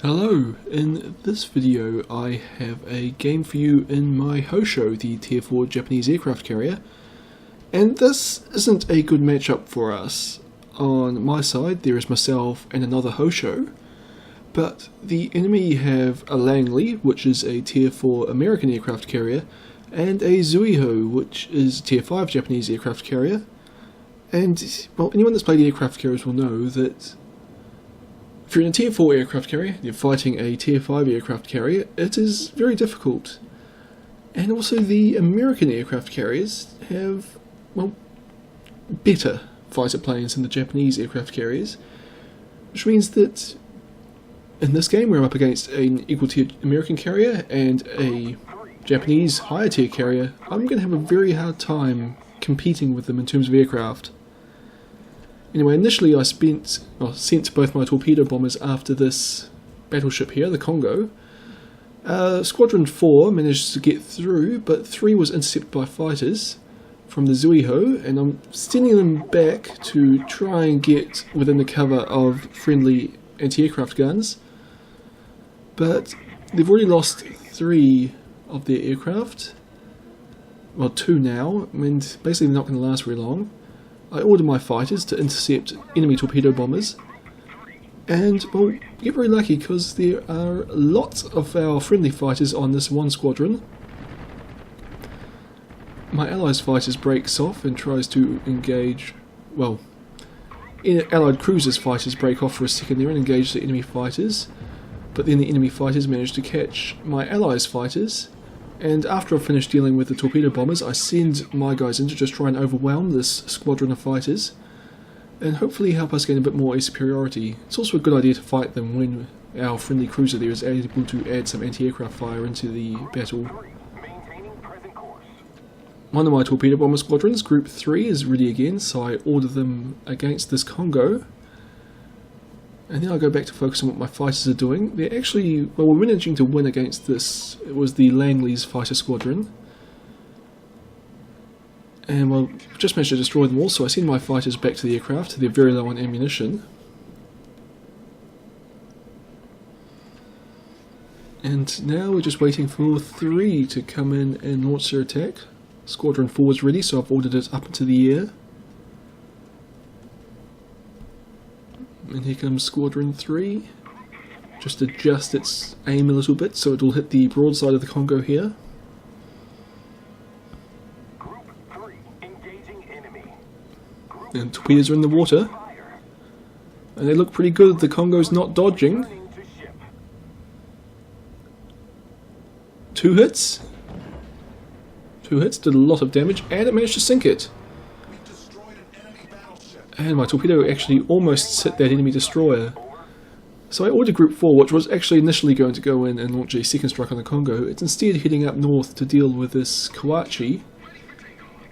Hello, in this video I have a game for you in my Hosho, the Tier 4 Japanese aircraft carrier, and this isn't a good matchup for us. On my side there is myself and another Hosho, but the enemy have a Langley, which is a Tier 4 American aircraft carrier, and a Zuiho, which is Tier 5 Japanese aircraft carrier, and well, anyone that's played aircraft carriers will know that if you're in a Tier 4 aircraft carrier, you're fighting a Tier 5 aircraft carrier, it is very difficult. And also the American aircraft carriers have, well, better fighter planes than the Japanese aircraft carriers, which means that in this game where I'm up against an equal tier American carrier and a Japanese higher tier carrier, I'm going to have a very hard time competing with them in terms of aircraft. Anyway, initially I sent both my torpedo bombers after this battleship here, the Congo. Squadron 4 managed to get through, but 3 was intercepted by fighters from the Zuiho, and I'm sending them back to try and get within the cover of friendly anti-aircraft guns. But they've already lost 3 of their aircraft. Well, 2 now, and basically they're not going to last very long. I ordered my fighters to intercept enemy torpedo bombers, and well, get very lucky because there are lots of our friendly fighters on this one squadron. My allies' fighters breaks off and tries to engage, well, allied cruisers' fighters break off for a second there and engage the enemy fighters, but then the enemy fighters manage to catch my allies' fighters. And after I've finished dealing with the torpedo bombers, I send my guys in to just try and overwhelm this squadron of fighters and hopefully help us gain a bit more air superiority. It's also a good idea to fight them when our friendly cruiser there is able to add some anti-aircraft fire into the battle. One of my torpedo bomber squadrons, Group 3, is ready again, so I order them against this Congo. And then I go back to focus on what my fighters are doing. They're actually, well, we're managing to win against this. It was the Langley's fighter squadron. And well, just managed to destroy them all, so I send my fighters back to the aircraft. They're very low on ammunition. And now we're just waiting for 3 to come in and launch their attack. Squadron 4 is ready, so I've ordered it up into the air. And here comes Squadron 3. Just adjust its aim a little bit so it will hit the broadside of the Congo here. And torpedoes are in the water. And they look pretty good. The Congo's not dodging. 2 hits. 2 hits, did a lot of damage, and it managed to sink it. And my torpedo actually almost hit that enemy destroyer. So I ordered Group 4, which was actually initially going to go in and launch a second strike on the Congo. It's instead heading up north to deal with this Kawachi.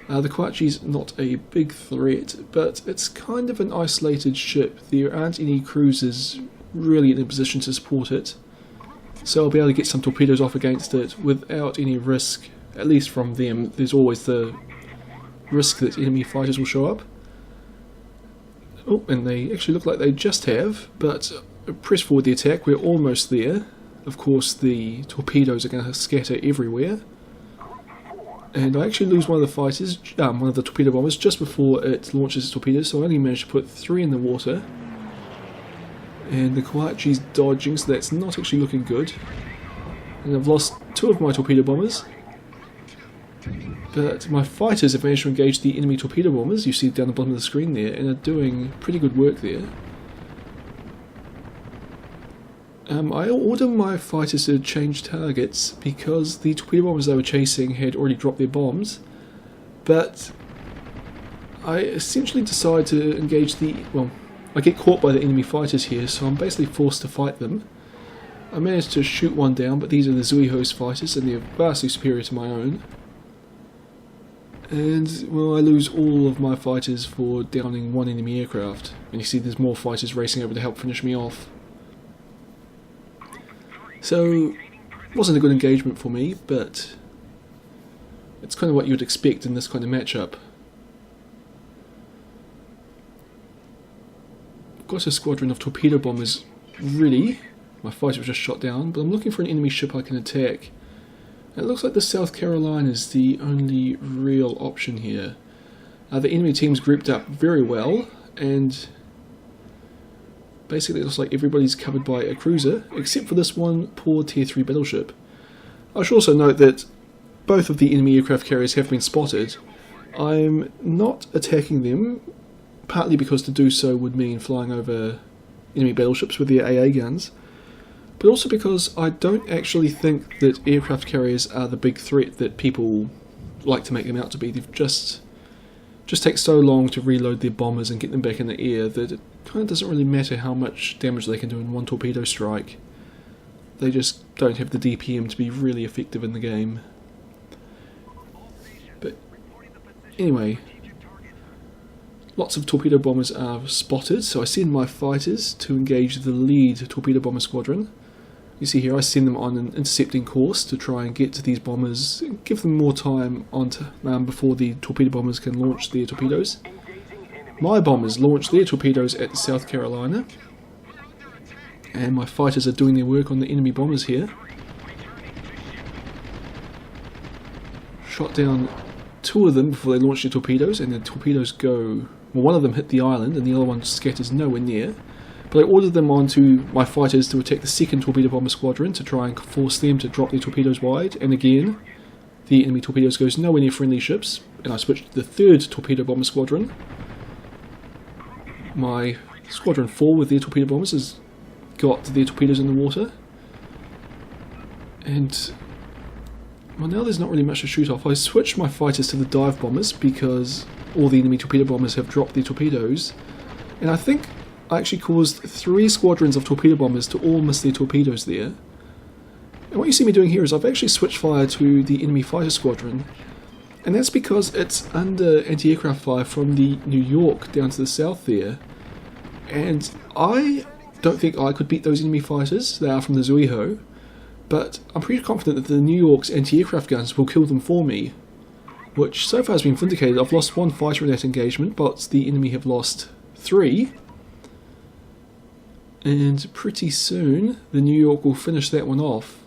The Kawachi's not a big threat, but it's kind of an isolated ship. There aren't any cruisers really in a position to support it. So I'll be able to get some torpedoes off against it without any risk, at least from them. There's always the risk that enemy fighters will show up. Oh, and they actually look like they just have, but press forward the attack, we're almost there. Of course the torpedoes are going to scatter everywhere. And I actually lose one of the fighters, one of the torpedo bombers, just before it launches its torpedoes, so I only managed to put 3 in the water. And the Kawachi's dodging, so that's not actually looking good. And I've lost 2 of my torpedo bombers. But my fighters have managed to engage the enemy torpedo bombers, you see down the bottom of the screen there, and are doing pretty good work there. I ordered my fighters to change targets because the torpedo bombers they were chasing had already dropped their bombs, but I essentially decide to engage I get caught by the enemy fighters here, so I'm basically forced to fight them. I managed to shoot one down, but these are the Zuiho's fighters and they're vastly superior to my own. And, well, I lose all of my fighters for downing 1 enemy aircraft. And you see there's more fighters racing over to help finish me off. So, it wasn't a good engagement for me, but it's kind of what you'd expect in this kind of matchup. I've got a squadron of torpedo bombers ready. my fighter was just shot down, but I'm looking for an enemy ship I can attack. It looks like the South Carolina is the only real option here. The enemy team's grouped up very well, and basically it looks like everybody's covered by a cruiser, except for this one poor Tier 3 battleship. I should also note that both of the enemy aircraft carriers have been spotted. I'm not attacking them, partly because to do so would mean flying over enemy battleships with their AA guns, but also because I don't actually think that aircraft carriers are the big threat that people like to make them out to be. They've just take so long to reload their bombers and get them back in the air that it kind of doesn't really matter how much damage they can do in one torpedo strike. They just don't have the DPM to be really effective in the game. But anyway, lots of torpedo bombers are spotted, so I send my fighters to engage the lead torpedo bomber squadron. You see here I send them on an intercepting course to try and get to these bombers, give them more time before the torpedo bombers can launch their torpedoes. My bombers launch their torpedoes at the South Carolina, and my fighters are doing their work on the enemy bombers here. Shot down 2 of them before they launch their torpedoes, and the torpedoes go... Well, one of them hit the island and the other one scatters nowhere near. But I ordered them onto my fighters to attack the second torpedo bomber squadron to try and force them to drop their torpedoes wide, and again the enemy torpedoes goes nowhere near friendly ships, and I switched to the third torpedo bomber squadron. My squadron 4 with their torpedo bombers has got their torpedoes in the water, and well, now there's not really much to shoot off. I switched my fighters to the dive bombers because all the enemy torpedo bombers have dropped their torpedoes, and I think I actually caused 3 squadrons of torpedo bombers to all miss their torpedoes there. And what you see me doing here is I've actually switched fire to the enemy fighter squadron, and that's because it's under anti-aircraft fire from the New York down to the south there, and I don't think I could beat those enemy fighters. They are from the Zuiho, but I'm pretty confident that the New York's anti-aircraft guns will kill them for me, which so far has been vindicated. I've lost 1 fighter in that engagement, but the enemy have lost 3. And pretty soon the New York will finish that one off.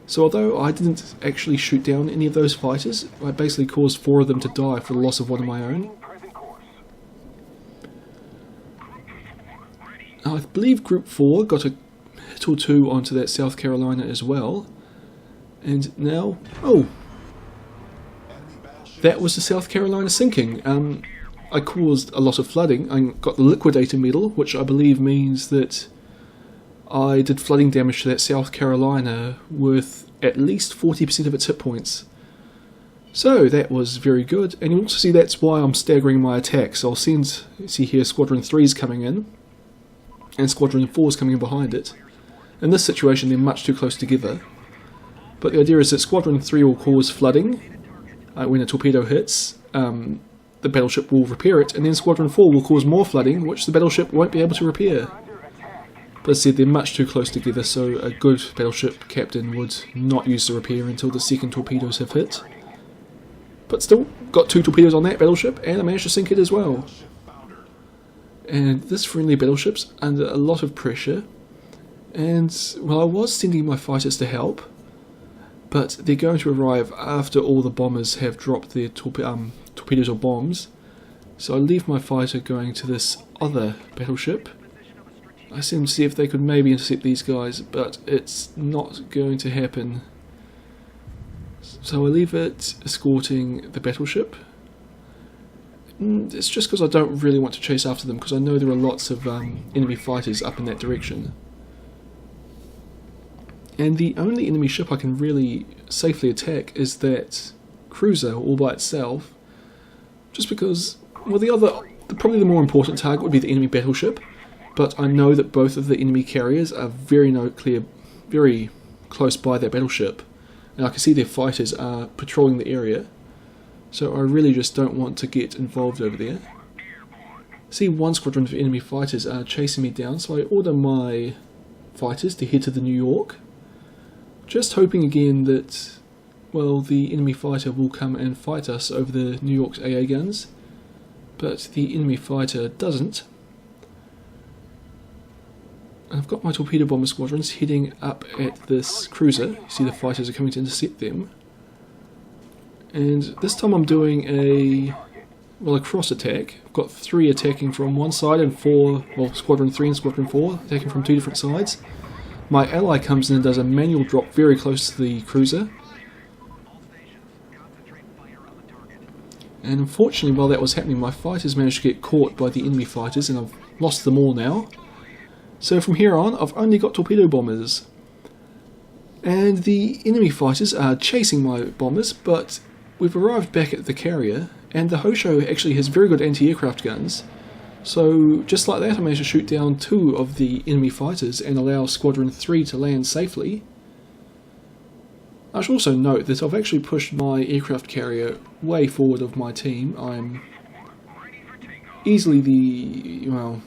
So although I didn't actually shoot down any of those fighters, I basically caused 4 of them to die for the loss of 1 of my own. I believe Group 4 got a hit or 2 onto that South Carolina as well. And now... oh! That was the South Carolina sinking. I caused a lot of flooding. I got the Liquidator medal, which I believe means that I did flooding damage to that South Carolina worth at least 40% of its hit points. So that was very good, and you also see that's why I'm staggering my attacks. I'll send, see here, Squadron 3's coming in, and Squadron 4's coming in behind it. In this situation they're much too close together, but the idea is that Squadron 3 will cause flooding when a torpedo hits. The battleship will repair it, and then Squadron 4 will cause more flooding, which the battleship won't be able to repair. But as I said, they're much too close together, so a good battleship captain would not use the repair until the second torpedoes have hit. But still, got 2 torpedoes on that battleship, and I managed to sink it as well. And this friendly battleship's under a lot of pressure, and, well, I was sending my fighters to help, but they're going to arrive after all the bombers have dropped their torpedoes or bombs, so I leave my fighter going to this other battleship. I sent them to see if they could maybe intercept these guys, but it's not going to happen. So I leave it escorting the battleship. It's just because I don't really want to chase after them, because I know there are lots of enemy fighters up in that direction. And the only enemy ship I can really safely attack is that cruiser all by itself. Just because, well, probably the more important target would be the enemy battleship, but I know that both of the enemy carriers are very close by that battleship, and I can see their fighters are patrolling the area, so I really just don't want to get involved over there. See, 1 squadron of enemy fighters are chasing me down, so I order my fighters to head to the New York, just hoping again that, well, the enemy fighter will come and fight us over the New York's AA guns, but the enemy fighter doesn't. I've got my torpedo bomber squadrons heading up at this cruiser. You see the fighters are coming to intercept them. And this time I'm doing a cross attack. I've got 3 attacking from one side and 4, well, Squadron 3 and Squadron 4 attacking from 2 different sides. My ally comes in and does a manual drop very close to the cruiser. And unfortunately, while that was happening, my fighters managed to get caught by the enemy fighters, and I've lost them all now. So from here on, I've only got torpedo bombers. And the enemy fighters are chasing my bombers, but we've arrived back at the carrier, and the Hosho actually has very good anti-aircraft guns. So just like that, I managed to shoot down 2 of the enemy fighters and allow Squadron 3 to land safely. I should also note that I've actually pushed my aircraft carrier way forward of my team. I'm easily the, well,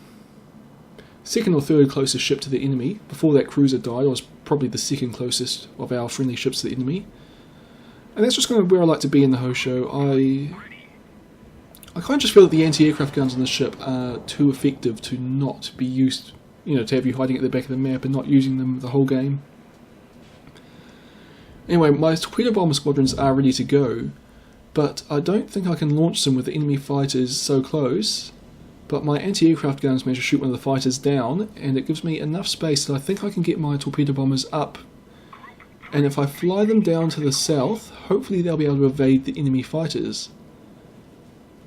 2nd or 3rd closest ship to the enemy. Before that cruiser died, I was probably the 2nd closest of our friendly ships to the enemy. And that's just kind of where I like to be in the Hosho. I kind of just feel that the anti-aircraft guns on the ship are too effective to not be used, you know, to have you hiding at the back of the map and not using them the whole game. Anyway, my torpedo bomber squadrons are ready to go, but I don't think I can launch them with the enemy fighters so close. But my anti-aircraft guns manage to shoot one of the fighters down, and it gives me enough space that I think I can get my torpedo bombers up. And if I fly them down to the south, hopefully they'll be able to evade the enemy fighters.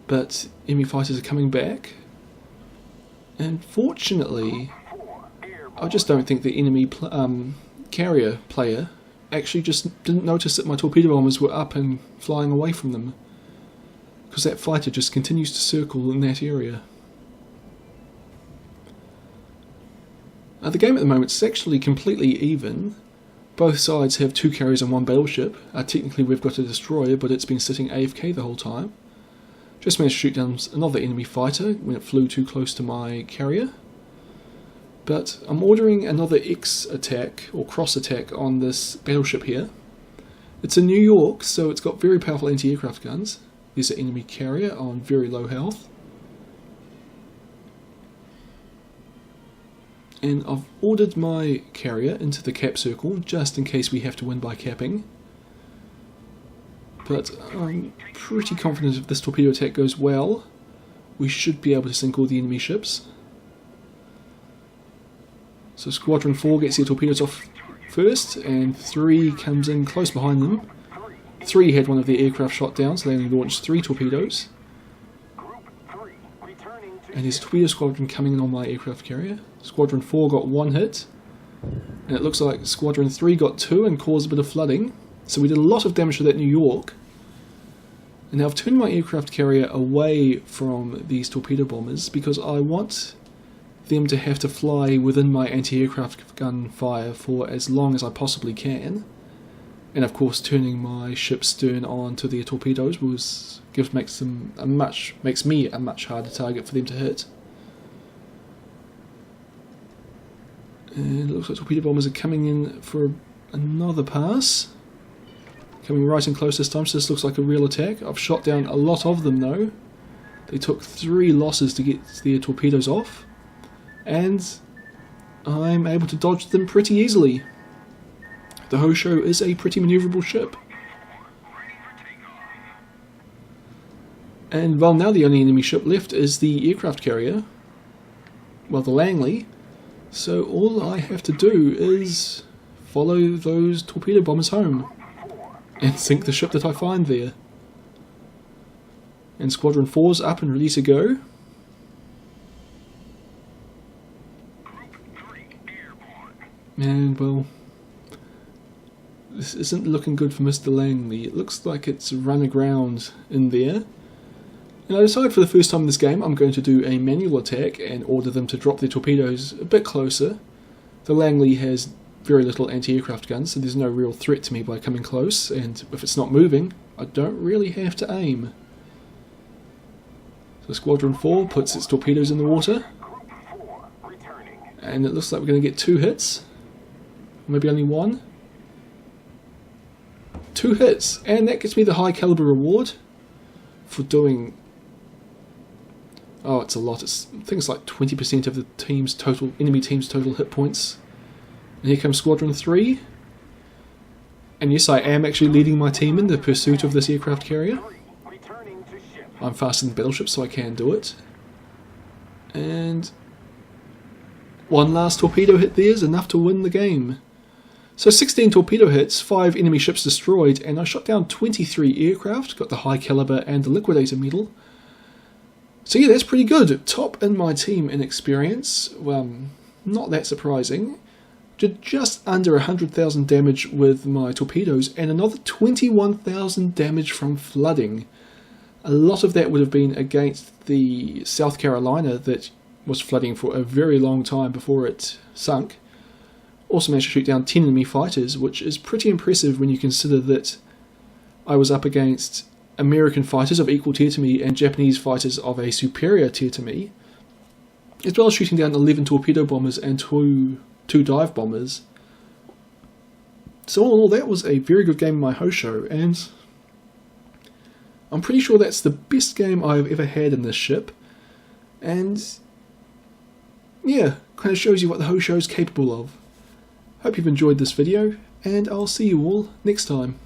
But enemy fighters are coming back, and fortunately, I just don't think the enemy carrier player actually just didn't notice that my torpedo bombers were up and flying away from them, because that fighter just continues to circle in that area. The game at the moment is actually completely even. Both sides have 2 carriers and 1 battleship. Technically we've got a destroyer, but it's been sitting AFK the whole time. Just managed to shoot down another enemy fighter when it flew too close to my carrier. But I'm ordering another X attack, or cross attack, on this battleship here. It's a New York, so it's got very powerful anti-aircraft guns. There's an enemy carrier on very low health. And I've ordered my carrier into the cap circle, just in case we have to win by capping. But I'm pretty confident if this torpedo attack goes well, we should be able to sink all the enemy ships. So Squadron 4 gets their torpedoes off first, and 3 comes in close behind them. 3 had one of their aircraft shot down, so they only launched 3 torpedoes. And there's a torpedo squadron coming in on my aircraft carrier. Squadron 4 got 1 hit, and it looks like Squadron 3 got 2 and caused a bit of flooding. So we did a lot of damage to that New York. And now I've turned my aircraft carrier away from these torpedo bombers because I want them to have to fly within my anti-aircraft gun fire for as long as I possibly can. And of course turning my ship's stern on to their torpedoes makes me a much harder target for them to hit. And it looks like torpedo bombers are coming in for another pass. Coming right in close this time, so this looks like a real attack. I've shot down a lot of them though. They took 3 losses to get their torpedoes off. And I'm able to dodge them pretty easily. The Hosho is a pretty manoeuvrable ship. And well, now the only enemy ship left is the aircraft carrier. Well, the Langley. So all I have to do is follow those torpedo bombers home. And sink the ship that I find there. And Squadron 4's up and ready to go. And well, this isn't looking good for Mr. Langley. It looks like it's run aground in there. And I decided for the first time in this game I'm going to do a manual attack and order them to drop their torpedoes a bit closer. The Langley has very little anti-aircraft guns, so there's no real threat to me by coming close, and if it's not moving, I don't really have to aim. So Squadron 4 puts its torpedoes in the water, and it looks like we're going to get 2 hits, maybe only 1. 2 hits, and that gets me the high caliber reward for doing Oh, it's a lot. It's things like 20% of the enemy team's total hit points. And here comes Squadron 3. And yes, I am actually leading my team in the pursuit of this aircraft carrier. I'm faster than battleships, so I can do it. And one last torpedo hit there is enough to win the game. So 16 torpedo hits, 5 enemy ships destroyed, and I shot down 23 aircraft, got the high caliber and the Liquidator medal. So yeah, that's pretty good. Top in my team in experience. Not that surprising. Did just under 100,000 damage with my torpedoes and another 21,000 damage from flooding. A lot of that would have been against the South Carolina that was flooding for a very long time before it sunk. Also managed to shoot down 10 enemy fighters, which is pretty impressive when you consider that I was up against American fighters of equal tier to me and Japanese fighters of a superior tier to me, as well as shooting down 11 torpedo bombers and two dive bombers. So all in all, that was a very good game in my Hosho, and I'm pretty sure that's the best game I've ever had in this ship. And yeah, kind of shows you what the Hosho is capable of. Hope you've enjoyed this video, and I'll see you all next time.